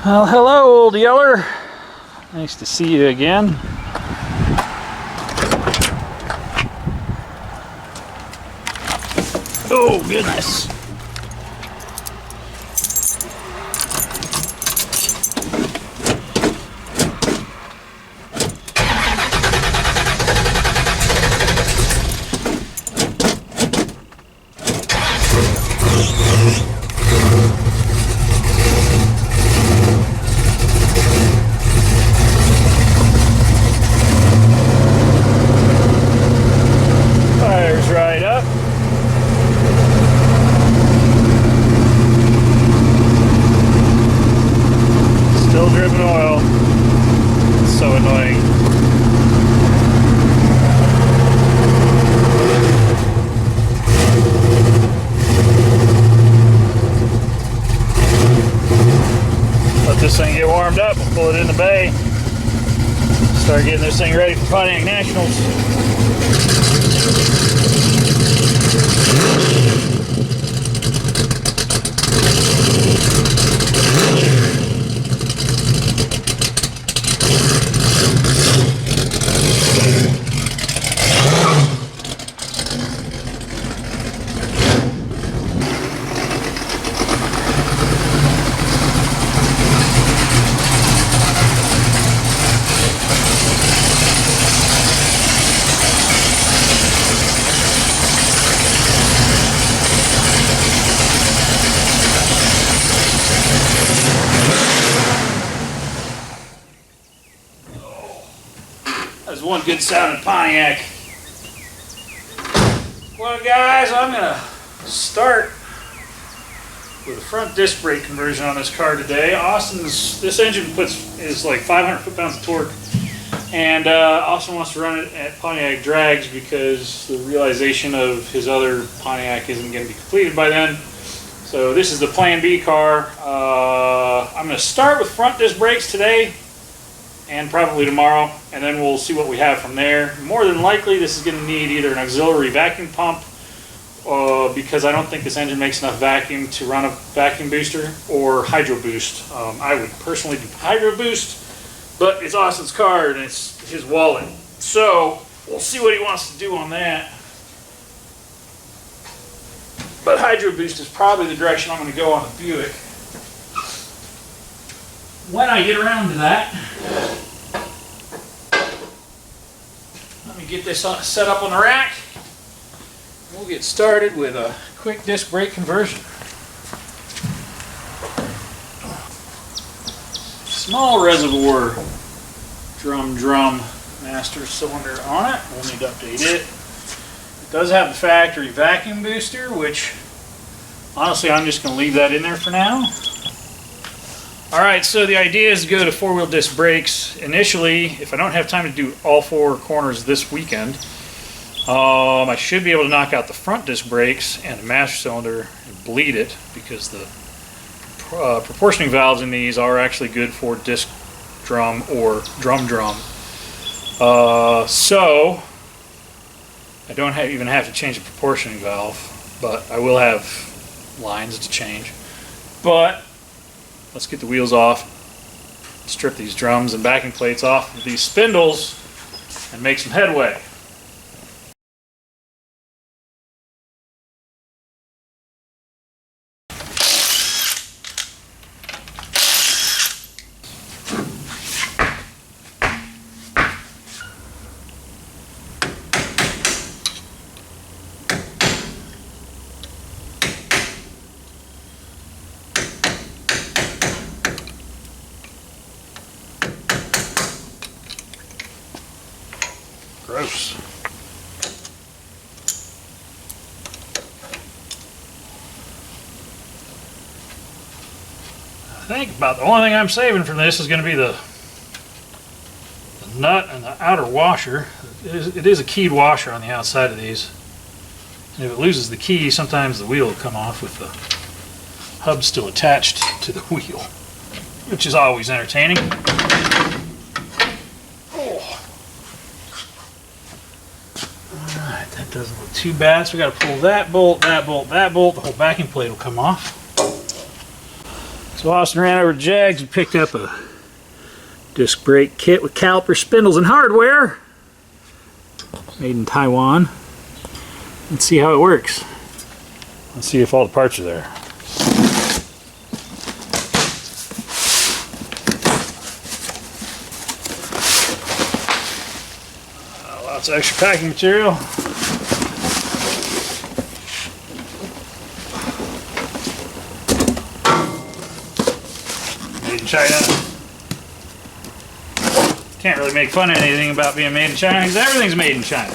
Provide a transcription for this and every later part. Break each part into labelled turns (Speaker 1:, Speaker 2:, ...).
Speaker 1: Well, hello, old yeller. Nice to see you again. Oh, goodness. Fires right up. Still dripping oil. It's so annoying. Let this thing get warmed up. We'll pull it in the bay. Start getting this thing ready for Pontiac Nationals. That's one good sounding Pontiac. Well, guys, I'm gonna start with a front disc brake conversion on this car today. This engine is like 500 foot-pounds of torque, and Austin wants to run it at Pontiac drags because the realization of his other Pontiac isn't going to be completed by then. So this is the Plan B car. I'm going to start with front disc brakes today and probably tomorrow, and then we'll see what we have from there. More than likely this is going to need either an auxiliary vacuum pump because I don't think this engine makes enough vacuum to run a vacuum booster, or hydro boost. I would personally do hydro boost, but it's Austin's car and it's his wallet, so we'll see what he wants to do on that. But hydro boost is probably the direction I'm going to go on the Buick when I get around to that. Let me get this set up on the rack. We'll get started with a quick disc brake conversion. Small reservoir drum master cylinder on it. We'll need to update it. It does have the factory vacuum booster, which honestly I'm just going to leave that in there for now. Alright, so the idea is to go to four-wheel disc brakes initially. If I don't have time to do all four corners this weekend, I should be able to knock out the front disc brakes and the master cylinder and bleed it, because the proportioning valves in these are actually good for disc drum or drum. So I don't even have to change the proportioning valve, but I will have lines to change. But let's get the wheels off, strip these drums and backing plates off of these spindles, and make some headway. Gross. I think about the only thing I'm saving from this is going to be the nut and the outer washer. It is a keyed washer on the outside of these. And if it loses the key, sometimes the wheel will come off with the hub still attached to the wheel, which is always entertaining. That doesn't look too bad, so we got to pull that bolt, that bolt, that bolt. The whole backing plate will come off. So So Austin ran over to Jegs and picked up a disc brake kit with caliper, spindles, and hardware. Made in Taiwan. Let's see how it works. Let's see if all the parts are there. Lots of extra packing material. Made in China. Can't really make fun of anything about being made in China because everything's made in China.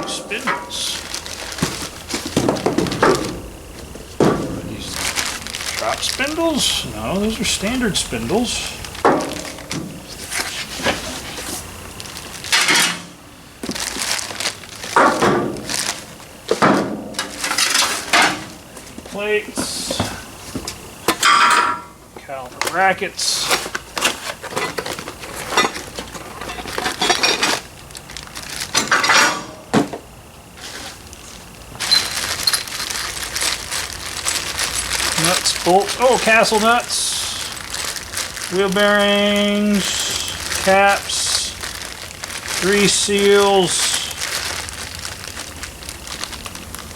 Speaker 1: Spindles. Are these drop spindles? No, those are standard spindles. Plates, caliper brackets, nuts, bolts, oh, castle nuts, wheel bearings, caps, grease seals,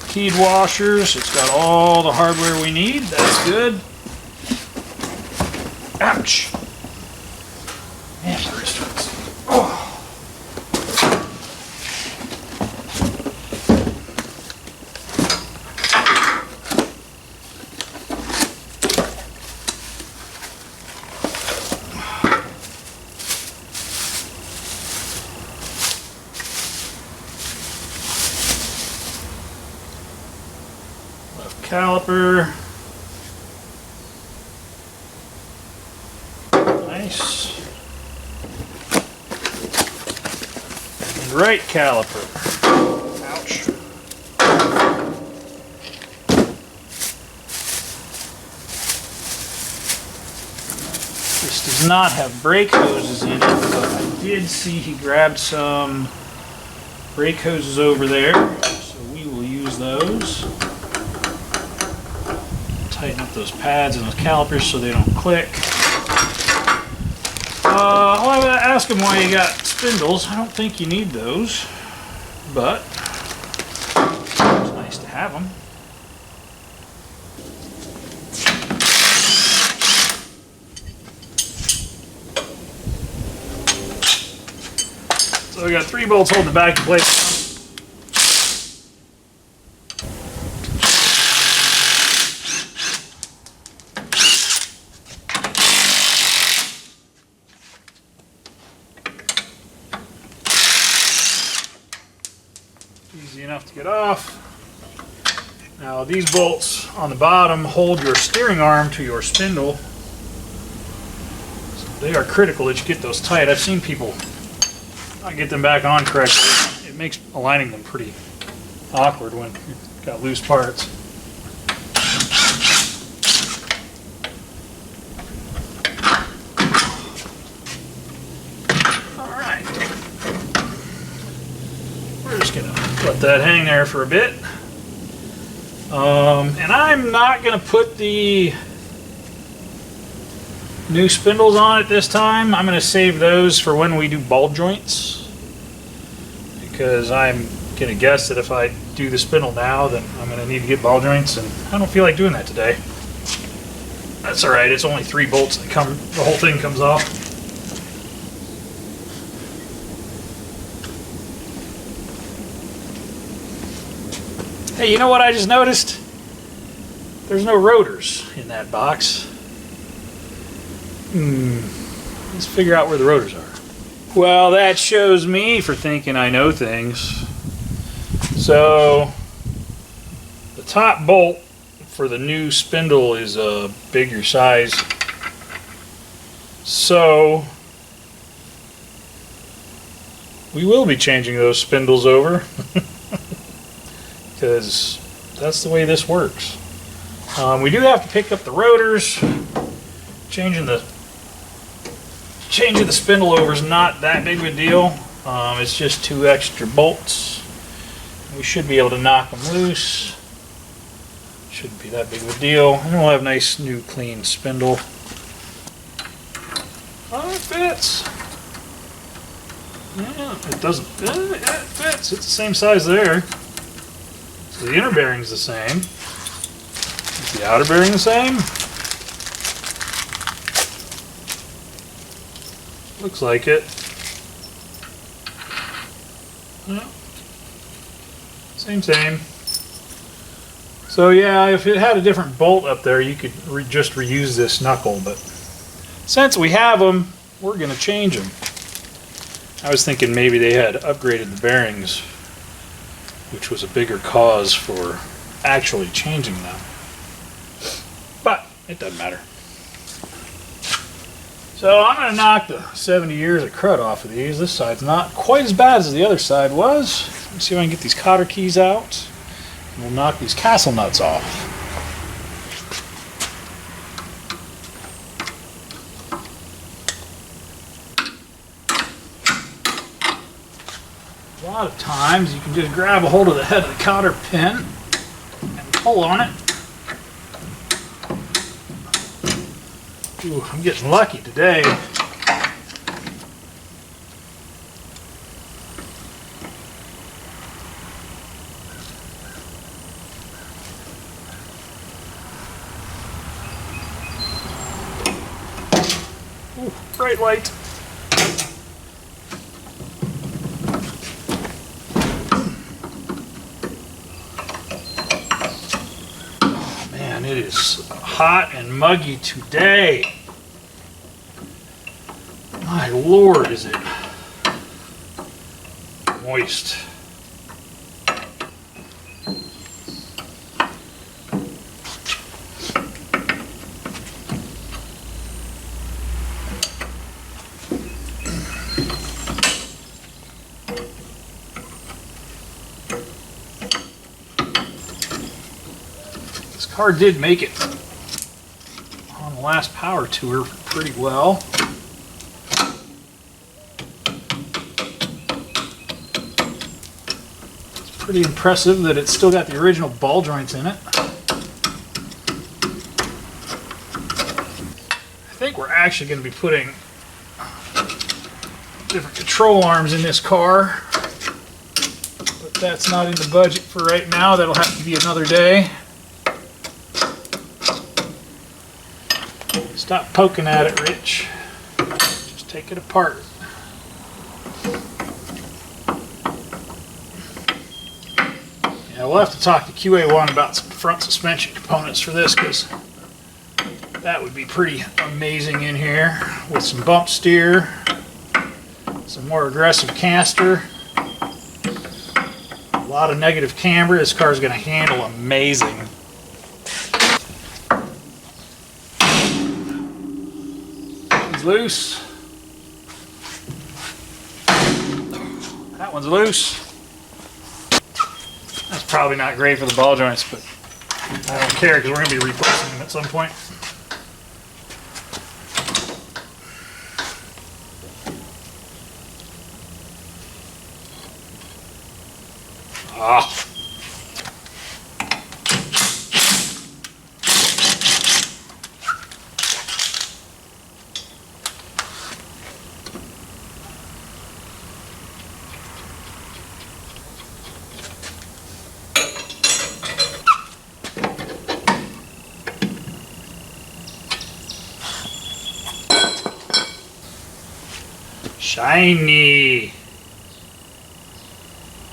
Speaker 1: keyed washers. It's got all the hardware we need. That's good. Ouch. Man, my wrist hurts. Oh. Caliper. Nice. And right caliper. Ouch. This does not have brake hoses in it, but I did see he grabbed some brake hoses over there, so we will use those. Tighten up those pads and those calipers so they don't click. I'll have to ask him why you got spindles. I don't think you need those, but it's nice to have them. So we got 3 bolts holding the back in place. Easy enough to get off. Now these bolts on the bottom hold your steering arm to your spindle. So they are critical that you get those tight. I've seen people not get them back on correctly. It makes aligning them pretty awkward when you've got loose parts. Alright. We're just going to let that hang there for a bit. And I'm not going to put the new spindles on it this time. I'm going to save those for when we do ball joints, because I'm going to guess that if I do the spindle now, then I'm going to need to get ball joints, and I don't feel like doing that today. That's alright, it's only 3 bolts that come, the whole thing comes off. Hey, you know what I just noticed? There's no rotors in that box. Let's figure out where the rotors are. Well, that shows me for thinking I know things. So, the top bolt for the new spindle is a bigger size. So, we will be changing those spindles over. Because that's the way this works. We do have to pick up the rotors. Changing the spindle over is not that big of a deal. It's just 2 extra bolts. We should be able to knock them loose. Shouldn't be that big of a deal. And we'll have a nice new clean spindle. Oh, it fits. Yeah, it doesn't. It fits. It's the same size there. So the inner bearing's the same. Is the outer bearing the same? Looks like it. Yeah. Same. So yeah, if it had a different bolt up there, you could just reuse this knuckle, but since we have them, we're going to change them. I was thinking maybe they had upgraded the bearings, which was a bigger cause for actually changing them. But it doesn't matter. So I'm going to knock the 70 years of crud off of these. This side's not quite as bad as the other side was. Let's see if I can get these cotter keys out. And we'll knock these castle nuts off. A lot of times you can just grab a hold of the head of the cotter pin and pull on it. Ooh, I'm getting lucky today. Ooh, bright light. Oh man, it is hot and muggy today. My Lord, is it moist. This car did make it on the last power tour pretty well. Pretty impressive that it's still got the original ball joints in it. I think we're actually going to be putting different control arms in this car, but that's not in the budget for right now. That'll have to be another day. Stop poking at it, Rich. Just take it apart. Yeah, we'll have to talk to QA1 about some front suspension components for this, because that would be pretty amazing in here with some bump steer, some more aggressive caster, a lot of negative camber. This car is going to handle amazing. It's loose. That one's loose. That's probably not great for the ball joints, but I don't care because we're going to be replacing them at some point. Ah. Shiny.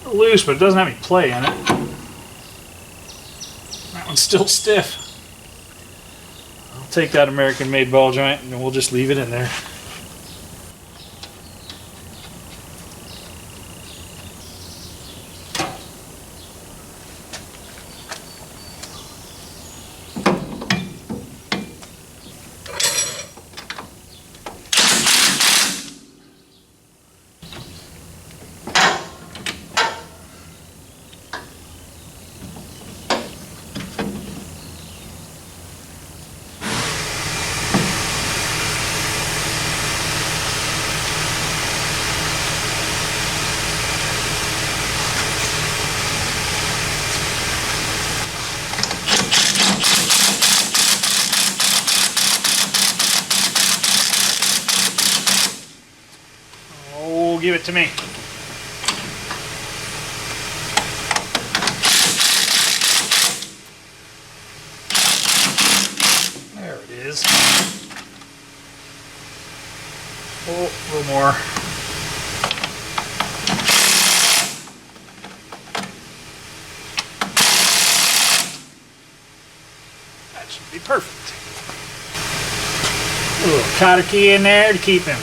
Speaker 1: Loose, but it doesn't have any play in it. That one's still stiff. I'll take that American-made ball joint and we'll just leave it in there. give it to me. There it is. Oh, a little more. That should be perfect. A little cotter key in there to keep him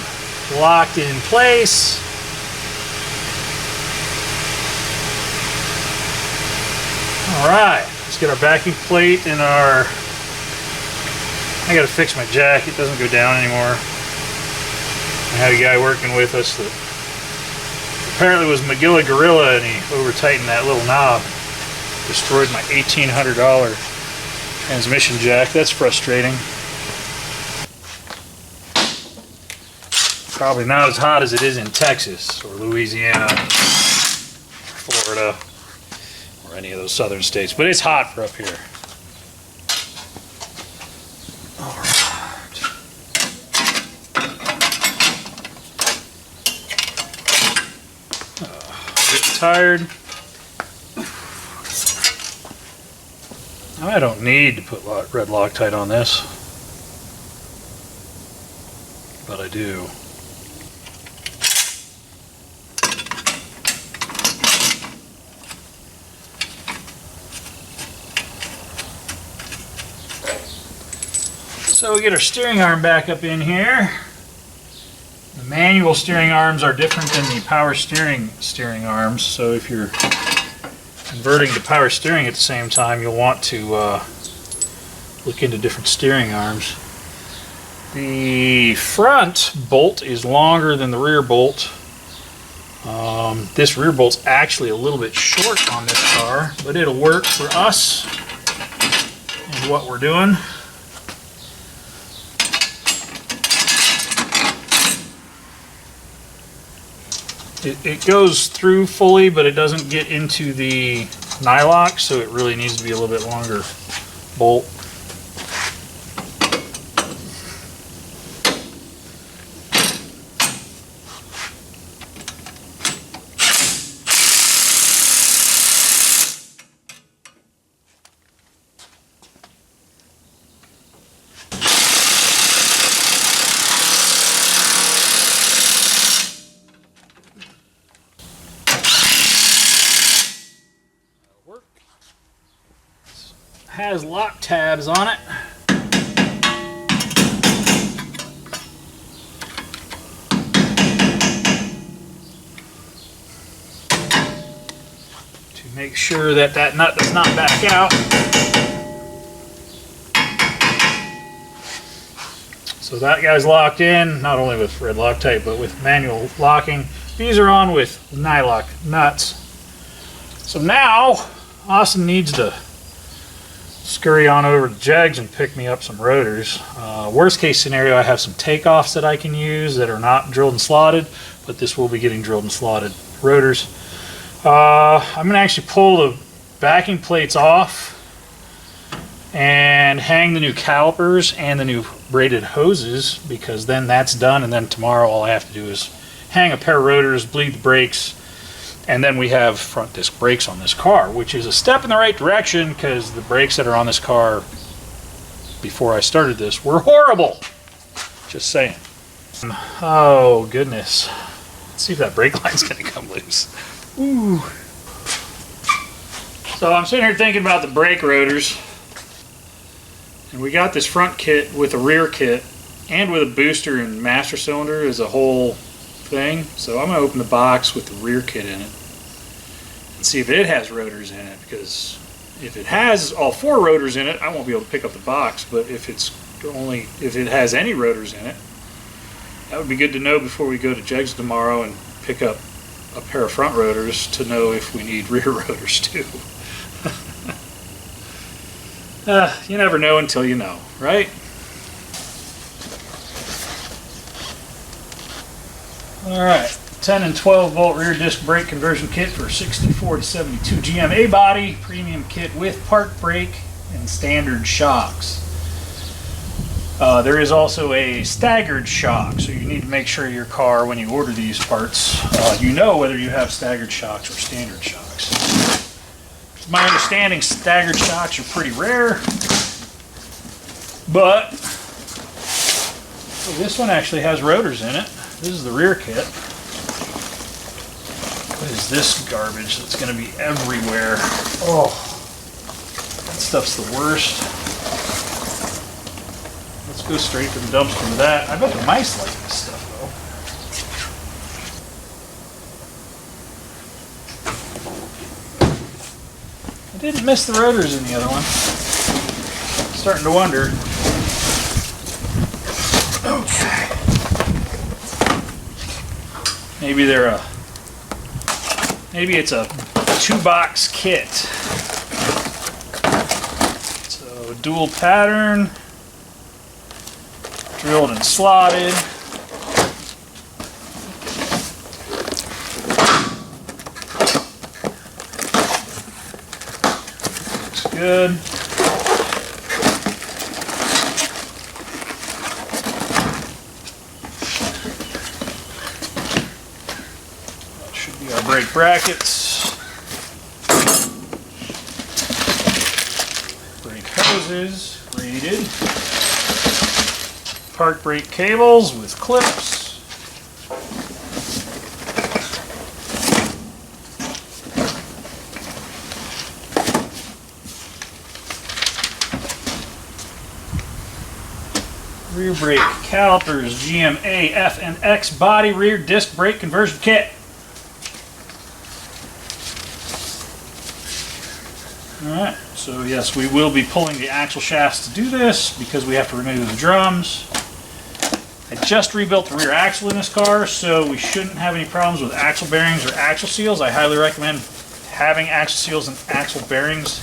Speaker 1: locked in place. Alright, let's get our backing plate and our... I gotta fix my jack, it doesn't go down anymore. I had a guy working with us that apparently was Magilla Gorilla, and he over-tightened that little knob. Destroyed my $1,800 transmission jack. That's frustrating. Probably not as hot as it is in Texas or Louisiana, Florida, or any of those southern states, but it's hot for up here. Alright. Get tired. I don't need to put red Loctite on this, but I do. So we get our steering arm back up in here. The manual steering arms are different than the power steering arms, so if you're converting to power steering at the same time, you'll want to look into different steering arms. The front bolt is longer than the rear bolt. This rear bolt's actually a little bit short on this car, but it'll work for us and what we're doing. It goes through fully, but it doesn't get into the nylock, so it really needs to be a little bit longer bolt. Has lock tabs on it. To make sure that that nut does not back out. So that guy's locked in, not only with red Loctite, but with manual locking. These are on with nylock nuts. So now, Austin needs to scurry on over to Jegs and pick me up some rotors. Worst case scenario, I have some takeoffs that I can use that are not drilled and slotted, but this will be getting drilled and slotted rotors. I'm going to actually pull the backing plates off and hang the new calipers and the new braided hoses, because then that's done, and then tomorrow all I have to do is hang a pair of rotors, bleed the brakes, and then we have front disc brakes on this car, which is a step in the right direction, because the brakes that are on this car before I started this were horrible. Just saying. Oh goodness. Let's see if that brake line's gonna come loose. Ooh. So I'm sitting here thinking about the brake rotors, and we got this front kit with a rear kit and with a booster and master cylinder as a whole thing. So I'm going to open the box with the rear kit in it and see if it has rotors in it, because if it has all 4 rotors in it, I won't be able to pick up the box. But if it has any rotors in it, that would be good to know before we go to Jegs tomorrow and pick up a pair of front rotors, to know if we need rear rotors too. You never know until you know, right? Alright, 10 and 12 volt rear disc brake conversion kit for 64 to 72 GM A-body, premium kit with park brake and standard shocks. There is also a staggered shock, so you need to make sure your car, when you order these parts, you know whether you have staggered shocks or standard shocks. To my understanding, staggered shocks are pretty rare, but this one actually has rotors in it. This is the rear kit. What is this garbage that's going to be everywhere? Oh, that stuff's the worst. Let's go straight to the dumpster with that. I bet the mice like this stuff, though. I didn't miss the rotors in the other one. Starting to wonder. Okay. Maybe it's a 2-box kit. So dual pattern. Drilled and slotted. Looks good. That should be our brake brackets. Brake hoses, rated. Park brake cables with clips. Rear brake calipers, GMA, F and X body rear disc brake conversion kit. Alright, so yes, we will be pulling the axle shafts to do this because we have to remove the drums. I just rebuilt the rear axle in this car, so we shouldn't have any problems with axle bearings or axle seals. I highly recommend having axle seals and axle bearings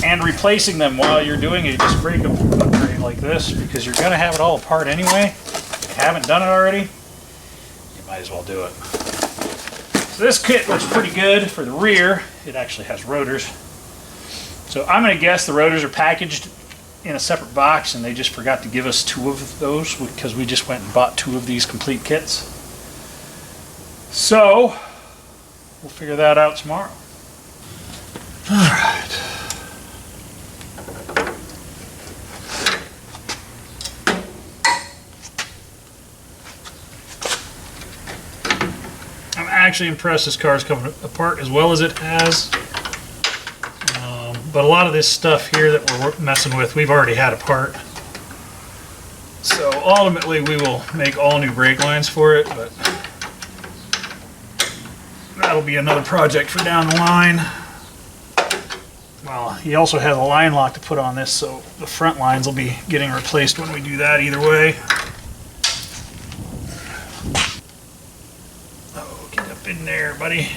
Speaker 1: and replacing them while you're doing a disc brake upgrade like this, because you're going to have it all apart anyway. If you haven't done it already, you might as well do it. So this kit looks pretty good for the rear. It actually has rotors. So I'm going to guess the rotors are packaged in a separate box and they just forgot to give us 2 of those because we just went and bought 2 of these complete kits. So we'll figure that out tomorrow. Alright. I'm actually impressed this car is coming apart as well as it has. But a lot of this stuff here that we're messing with, we've already had apart. So ultimately we will make all new brake lines for it, but that'll be another project for down the line. Well, he also has a line lock to put on this, so the front lines will be getting replaced when we do that either way. Oh, get up in there, buddy.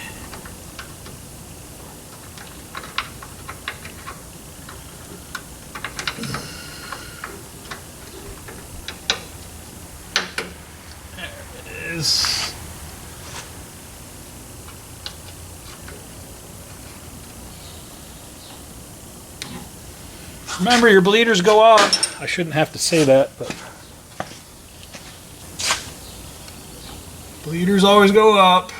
Speaker 1: Remember, your bleeders go up. I shouldn't have to say that, but bleeders always go up.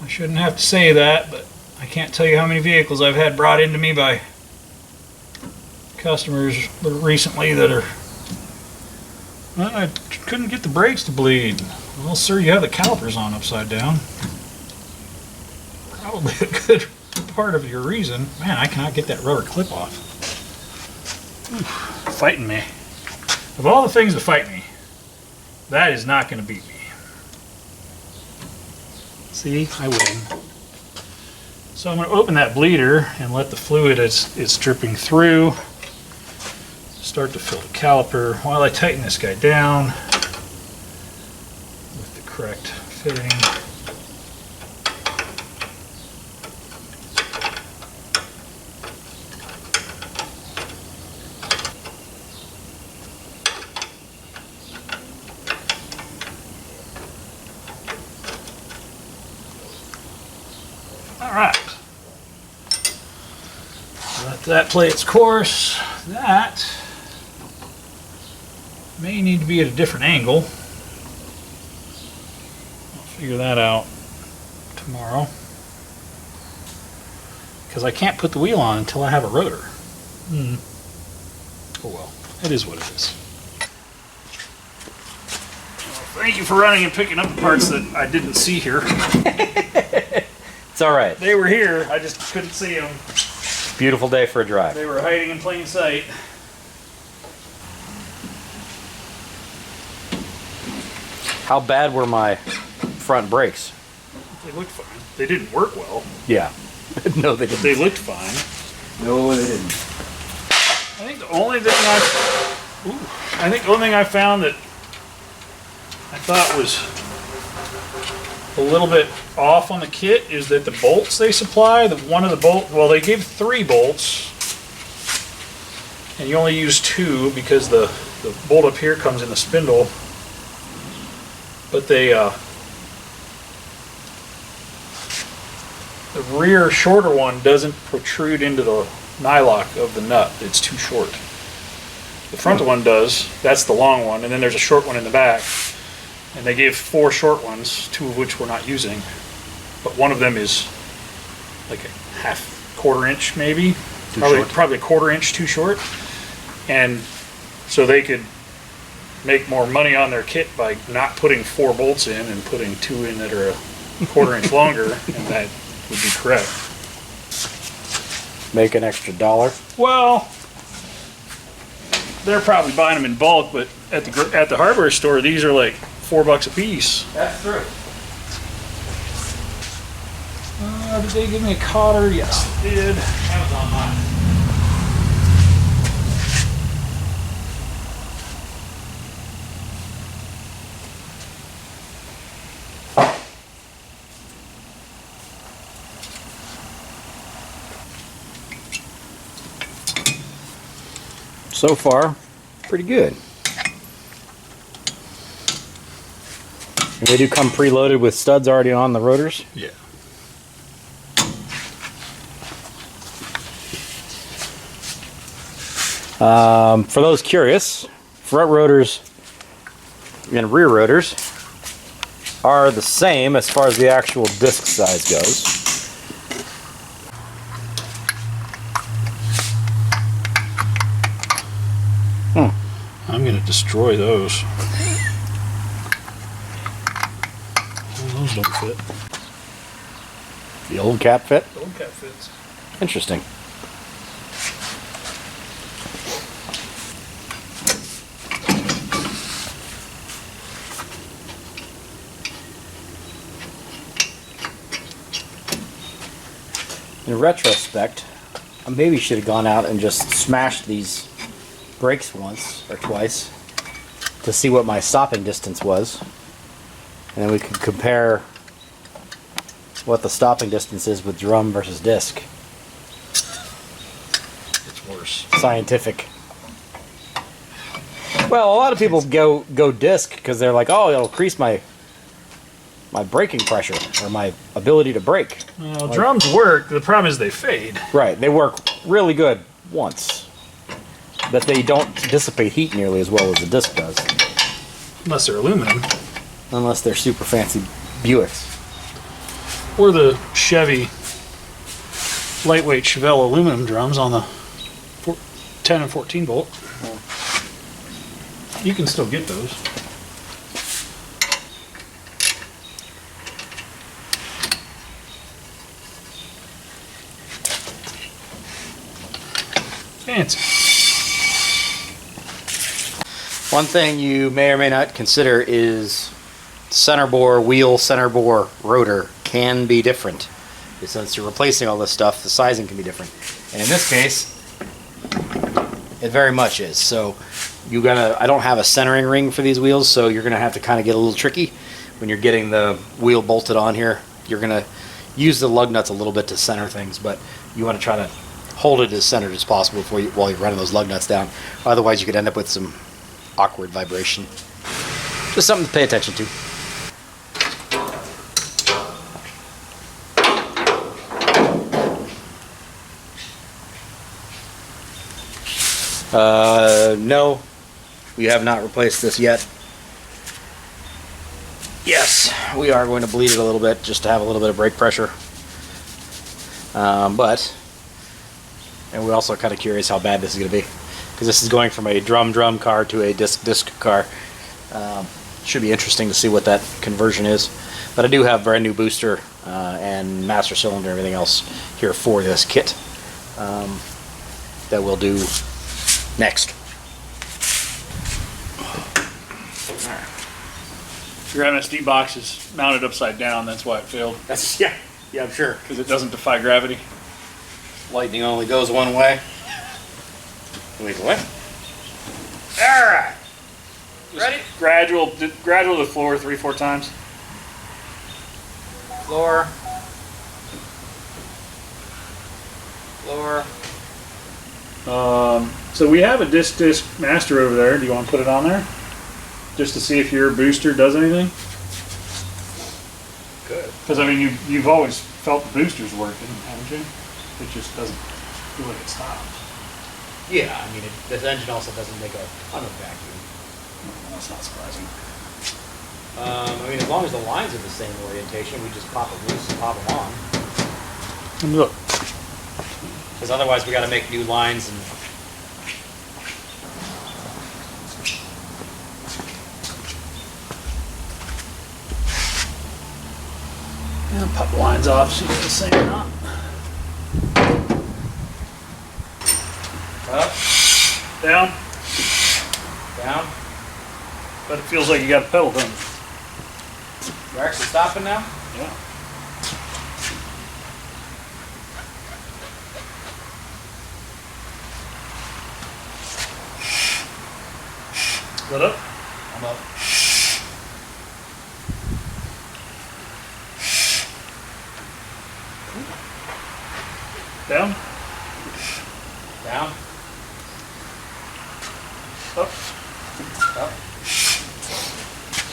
Speaker 1: I shouldn't have to say that, but I can't tell you how many vehicles I've had brought into me by customers recently that are, well, I couldn't get the brakes to bleed. Well, sir, you have the calipers on upside down. Probably a good part of your reason. Man, I cannot get that rubber clip off. Oof, fighting me. Of all the things to fight me, that is not going to beat me. See, I win. So I'm going to open that bleeder and let the fluid as it's dripping through start to fill the caliper while I tighten this guy down with the correct fitting. Alright, let that play its course. That May need to be at a different angle. I'll figure that out tomorrow. Because I can't put the wheel on until I have a rotor. Oh well, it is what it is. Well, thank you for running and picking up the parts that I didn't see here.
Speaker 2: It's all right.
Speaker 1: They were here, I just couldn't see them.
Speaker 2: Beautiful day for a drive.
Speaker 1: They were hiding in plain sight.
Speaker 2: How bad were my front brakes?
Speaker 1: They looked fine. They didn't work well.
Speaker 2: Yeah. No, they didn't.
Speaker 1: They looked fine.
Speaker 2: No, they didn't.
Speaker 1: I think the only thing I found that I thought was a little bit off on the kit is that the bolts they supply, well, they gave 3 bolts, and you only use 2 because the bolt up here comes in the spindle. But the rear shorter one doesn't protrude into the nylock of the nut. It's too short. The front one does. That's the long one, and then there's a short one in the back. And they gave 4 short ones, 2 of which we're not using. But one of them is like a quarter inch maybe. Probably a quarter inch too short. And so they could make more money on their kit by not putting 4 bolts in and putting 2 in that are a quarter inch longer, and that would be correct.
Speaker 2: Make an extra $1?
Speaker 1: Well, they're probably buying them in bulk, but at the hardware store, these are like $4 a piece.
Speaker 2: That's true.
Speaker 1: Did they give me a cotter? Yes, they did.
Speaker 2: That was on mine. So far, pretty good. And they do come preloaded with studs already on the rotors?
Speaker 1: Yeah.
Speaker 2: For those curious, front rotors and rear rotors are the same as far as the actual disc size goes.
Speaker 1: I'm going to destroy those. Those don't fit.
Speaker 2: The old cap fit?
Speaker 1: The old cap fits.
Speaker 2: Interesting. In retrospect, I maybe should have gone out and just smashed these brakes once or twice to see what my stopping distance was, and then we could compare what the stopping distance is with drum versus disc.
Speaker 1: It's worse.
Speaker 2: Scientific. Well, a lot of people go disc because they're like, oh, it'll increase my braking pressure or my ability to brake.
Speaker 1: Well, drums work. The problem is they fade.
Speaker 2: Right, they work really good once, but they don't dissipate heat nearly as well as the disc does.
Speaker 1: Unless they're aluminum.
Speaker 2: Unless they're super fancy Buicks.
Speaker 1: Or the Chevy lightweight Chevelle aluminum drums on the 10 and 14 volt. You can still get those. Fancy.
Speaker 2: One thing you may or may not consider is center bore wheel, center bore rotor can be different. Since you're replacing all this stuff, the sizing can be different. And in this case, it very much is. So I don't have a centering ring for these wheels, so you're gonna have to kind of get a little tricky when you're getting the wheel bolted on here. You're gonna use the lug nuts a little bit to center things, but you want to try to hold it as centered as possible while you're running those lug nuts down. Otherwise, you could end up with some awkward vibration. Just something to pay attention to. No, We have not replaced this yet. Yes, we are going to bleed it a little bit just to have a little bit of brake pressure. And we're also kind of curious how bad this is going to be, because this is going from a drum car to a disc car. Should be interesting to see what that conversion is. But I do have brand new booster and master cylinder and everything else here for this kit that we'll do next.
Speaker 1: Your MSD box is mounted upside down, that's why it failed.
Speaker 2: That's, yeah, I'm sure.
Speaker 1: Because it doesn't defy gravity.
Speaker 2: Lightning only goes one way. Wait, what? Alright. Ready?
Speaker 1: Gradual to the floor 3-4 times.
Speaker 2: Floor. Floor.
Speaker 1: So we have a disc master over there. Do you want to put it on there? Just to see if your booster does anything?
Speaker 2: Good.
Speaker 1: Because I mean, you've always felt the booster's working, haven't you? It just doesn't feel like it stops.
Speaker 2: Yeah, I mean, this engine also doesn't make a ton of vacuum.
Speaker 1: Well, that's not surprising.
Speaker 2: I mean, as long as the lines are the same orientation, we just pop them loose and pop them on.
Speaker 1: And look.
Speaker 2: Because otherwise we got to make new lines and...
Speaker 1: Yeah, pop the lines off, see if it's the same or not.
Speaker 2: Up.
Speaker 1: Down.
Speaker 2: Down.
Speaker 1: But it feels like you got a pedal, doesn't it?
Speaker 2: We're actually stopping now?
Speaker 1: Yeah. Is that up?
Speaker 2: I'm up.
Speaker 1: Down?
Speaker 2: Down.
Speaker 1: Up.
Speaker 2: Up.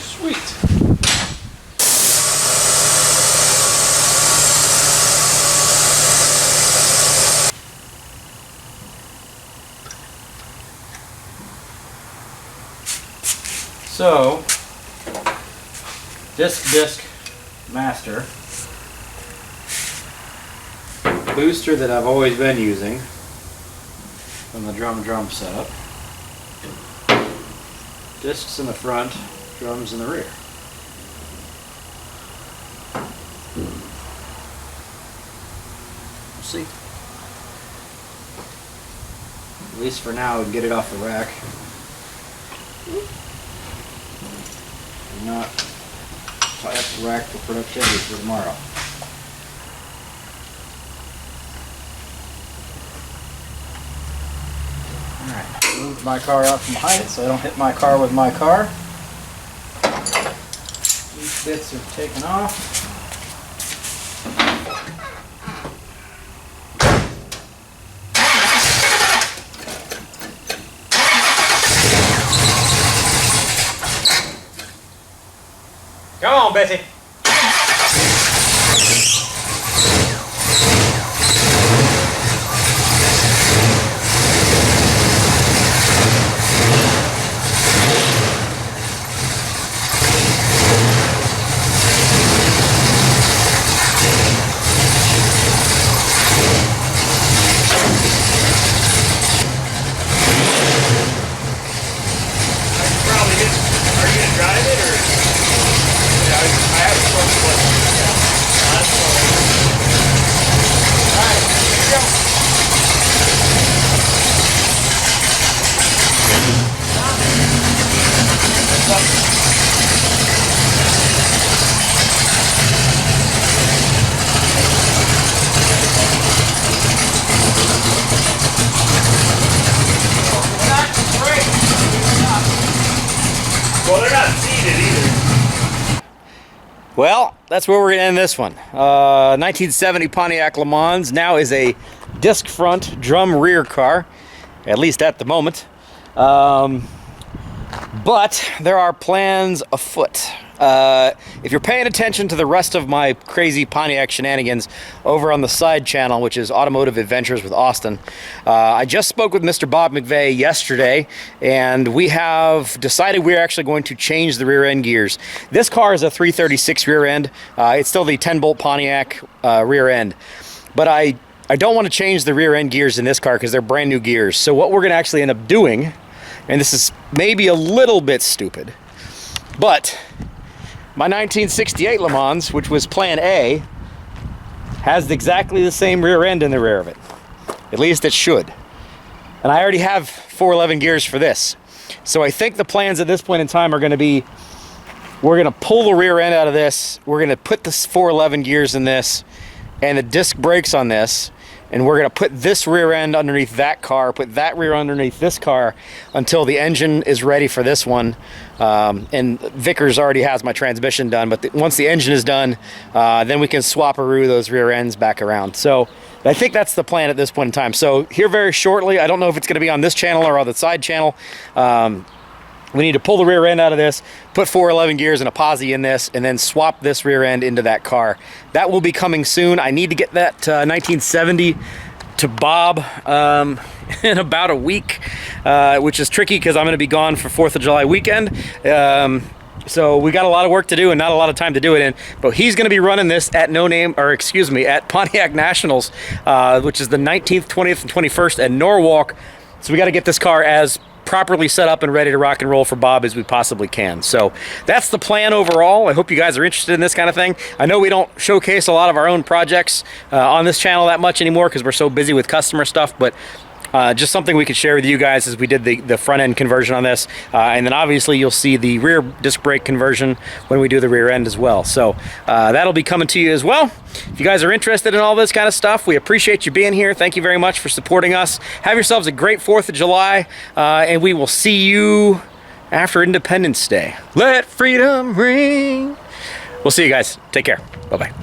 Speaker 1: Sweet.
Speaker 2: So, disc master. Booster that I've always been using from the drum setup. Discs in the front, drums in the rear. We'll see. At least for now, we can get it off the rack. And not tie up the rack for productivity for tomorrow. Alright, moved my car out from behind it so I don't hit my car with my car. These bits are taken off. Come on, Betty.
Speaker 1: Well, they're not seated either.
Speaker 2: Well, that's where we're going to end this one. 1970 Pontiac LeMans now is a disc front, drum rear car, at least at the moment. But there are plans afoot If you're paying attention to the rest of my crazy Pontiac shenanigans over on the side channel, which is Automotive Adventures with Austin, I just spoke with Mr. Bob McVay yesterday, and we have decided we're actually going to change the rear end gears. This car is a 336 rear end. It's still the 10-bolt Pontiac rear end, but I don't want to change the rear end gears in this car because they're brand new gears. So what we're going to actually end up doing, and this is maybe a little bit stupid, but my 1968 Le Mans, which was Plan A, has exactly the same rear end in the rear of it. At least it should. And I already have 411 gears for this. So I think the plans at this point in time are going to be, we're going to pull the rear end out of this, we're going to put the 411 gears in this, and the disc brakes on this, and we're going to put this rear end underneath that car, put that rear underneath this car until the engine is ready for this one. And Vickers already has my transmission done, but once the engine is done, then we can swap-a-roo those rear ends back around. So I think that's the plan at this point in time. So here very shortly, I don't know if it's going to be on this channel or on the side channel, we need to pull the rear end out of this, put 411 gears and a posi in this, and then swap this rear end into that car. That will be coming soon. I need to get that 1970 to Bob in about a week, which is tricky because I'm going to be gone for 4th of July weekend. So we got a lot of work to do and not a lot of time to do it in. But he's going to be running this at at Pontiac Nationals, which is the 19th, 20th, and 21st at Norwalk. So we got to get this car as properly set up and ready to rock and roll for Bob as we possibly can. So that's the plan overall. I hope you guys are interested in this kind of thing. I know we don't showcase a lot of our own projects on this channel that much anymore because we're so busy with customer stuff, but just something we could share with you guys as we did the front end conversion on this. And then obviously you'll see the rear disc brake conversion when we do the rear end as well. So that'll be coming to you as well. If you guys are interested in all this kind of stuff, we appreciate you being here. Thank you very much for supporting us. Have yourselves a great 4th of July, and we will see you after Independence Day. Let freedom ring. We'll see you guys. Take care. Bye-bye.